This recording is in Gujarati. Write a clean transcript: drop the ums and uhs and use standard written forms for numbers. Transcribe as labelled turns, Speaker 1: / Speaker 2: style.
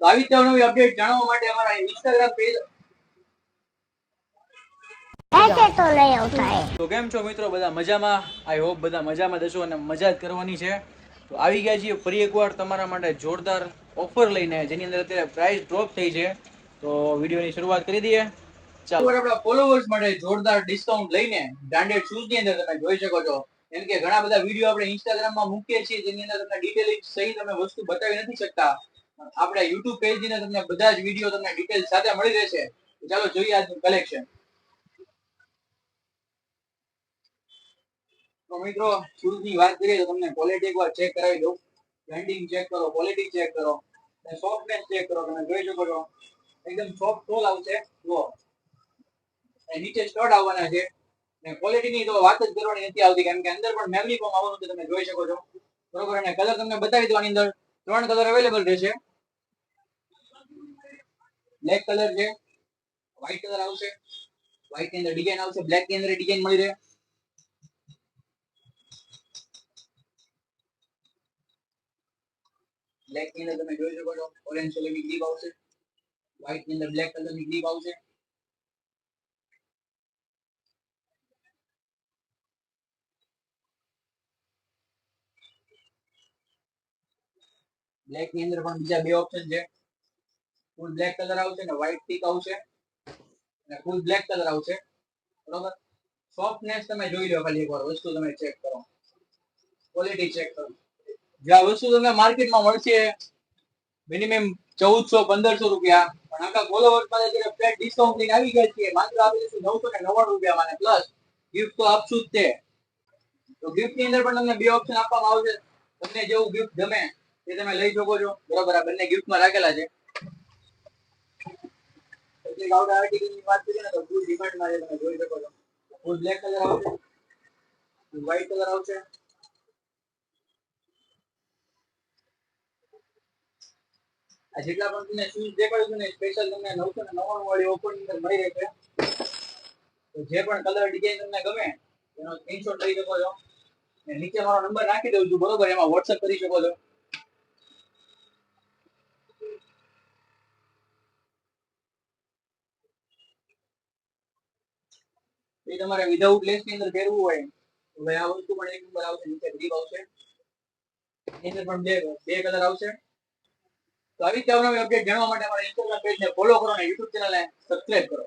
Speaker 1: તો આવી રીતે નવી અપડેટ જાણવા માટે અમારા ઇન્સ્ટાગ્રામ પેજ
Speaker 2: ऐसे तो नहीं होता है।
Speaker 1: તો કેમ છો મિત્રો, બધા મજામાં? આઈ હોપ બધા મજામાં જશો અને મજા જ કરવાની છે. તો આવી ગયા છીએ ફરી એકવાર તમારા માટે જોરદાર ઓફર લઈને, જેની અંદર અત્યારે પ્રાઇસ ડ્રોપ થઈ છે. તો વિડીયોની શરૂઆત કરી દઈએ. ચાલો, આપણા ફોલોવર્સ માટે જોરદાર ડિસ્કાઉન્ટ લઈને બ્રાન્ડેડ શૂઝ ની અંદર તમે જોઈ શકો છો. કેમ કે ઘણા બધા વિડીયો આપણે ઇન્સ્ટાગ્રામમાં મૂકીએ છીએ, જેની અંદર તમને ડિટેલિંગ સહિત તમે વસ્તુ બતાવી નથી શકતા. આપણે યુટ્યુબ પેજ ની અંદર તમને બધા જ વિડીયો તમને ડિટેલ સાથે મળી રહેશે. ચાલો જોઈએ આજનું કલેક્શન. તો મિત્રો, શૂઝ ની વાત કરીએ તો તમને ક્વોલિટી એકવાર ચેક કરાવી દઉં. બ્રાન્ડિંગ ચેક કરો, ક્વોલિટી ચેક કરો, સોફ્ટનેસ ચેક કરો. તમે જોઈ શકો છો એકદમ સોફ્ટ સોલ આવશે. જુઓ, નીચે સ્ટડ આવવાના છે. ને ક્વોલિટી ની તો વાત જ કરવાની નથી આવતી, કારણ કે અંદર પણ મેમરી ફોમ આવવાનું છે. તમે જોઈ શકો છો બરોબર. અને કલર તમને બતાવી દો, આની અંદર 3 કલર અવેલેબલ રહેશે. બ્લેક કલર છે, વ્હાઈટ કલર આવશે, વ્હાઈટ ની અંદર ડિઝાઇન આવશે, બ્લેક ની અંદર ડિઝાઇન મળી રહે. બ્લેક ની અંદર તમે જોઈ શકો છો ઓરેન્જ કલર ની ગ્રીપ આવશે, વ્હાઈટ ની અંદર બ્લેક કલર ની ગ્રીપ આવશે. બ્લેક ની અંદર પણ બીજા બે ઓપ્શન છે. ફૂલ બ્લેક કલર આવશે ને વ્હાઈટ ટીક આવશે, અને ફૂલ બ્લેક કલર આવશે. બરોબર. સોફ્ટનેસ તમે જોઈ લો, ખાલી એકવાર વસ્તુ તમે ચેક કરો, ક્વોલિટી ચેક કરો. જે આ વસ્તુ તમને માર્કેટમાં મળશે મિનિમમ 1400-1500 રૂપિયા, પણ આખા ફોલોવર્સ માટે જે ફ્લેટ ડિસ્કાઉન્ટ લઈને આવી ગયા છે, માત્ર આપી દઈશું 999 રૂપિયા માં, પ્લસ ગિફ્ટ તો આપશું જ તે. તો ગિફ્ટ ની અંદર પણ તમને બે ઓપ્શન આપવામાં આવશે. તમને જેવું ગિફ્ટ ગમે એ તમે લઈ શકો છો. બરોબર. આ બંને ગિફ્ટમાં રાખેલા છે. એટલે આવડા આર્ટિકલ ની વાત કરીએ ને તો ફૂલ ડિમાન્ડમાં છે. તમે જોઈ શકો છો ફૂલ બ્લેક કલર આવશે, વ્હાઈટ કલર આવશે. આ જેટલા પણ તમને શૂઝ દેખાડ્યું છે ને, સ્પેશિયલ તમને 999 વાળી ઓફર ની અંદર મળી રહેશે. તો જે પણ કલર ડિઝાઇન તમને ગમે એનો સ્ક્રીનશોટ લઈ શકો છો. નીચે મારો નંબર નાખી દઉં છું, બરોબર. એમાં વોટ્સએપ કરી શકો છો. એ તમારે વિધાઉટ લેસ ની અંદર પહેરવું હોય તો ભાઈ આ વસ્તુ પણ એક નંબર આવશે. નીચે ગ્રીપ આવશે, એની અંદર પણ બે કલર આવશે. તો આવી રીતે અપડેટ જાણવા માટે અમારા ઇન્સ્ટાગ્રામ પેજને ફોલો કરો અને યુટ્યુબ ચેનલને સબસ્ક્રાઇબ કરો.